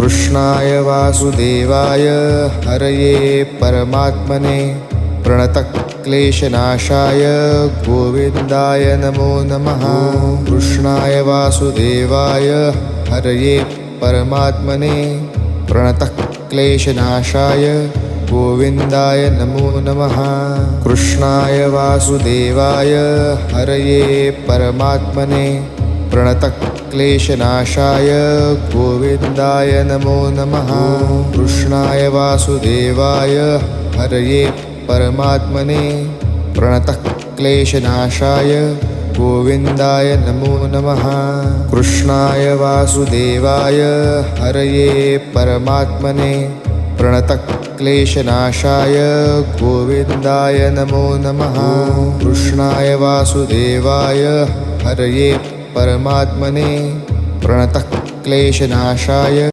कृष्णाय वासुदेवाय हरये परमात्मने प्रणतक्लेशनाशाय गोविन्दाय नमो नमः। कृष्णाय वासुदेवाय हरये परमात्मने प्रणतक्लेशनाशाय गोविन्दाय नमो नमः। कृष्णाय वासुदेवाय हरये परमात्मने प्रणतक्लेशनाशाय गोविन्दाय नमो नमः। कृष्णाय वासुदेवाय हरये परमात्मने प्रणतक्लेशनाशाय गोविन्दाय नमो नमः। कृष्णाय वासुदेवाय हरये परमात्मने प्रणतक्लेशनाशाय गोविन्दाय नमो नमः। कृष्णाय वासुदेवाय हरये परमात्मने प्रणतक्लेशनाशाय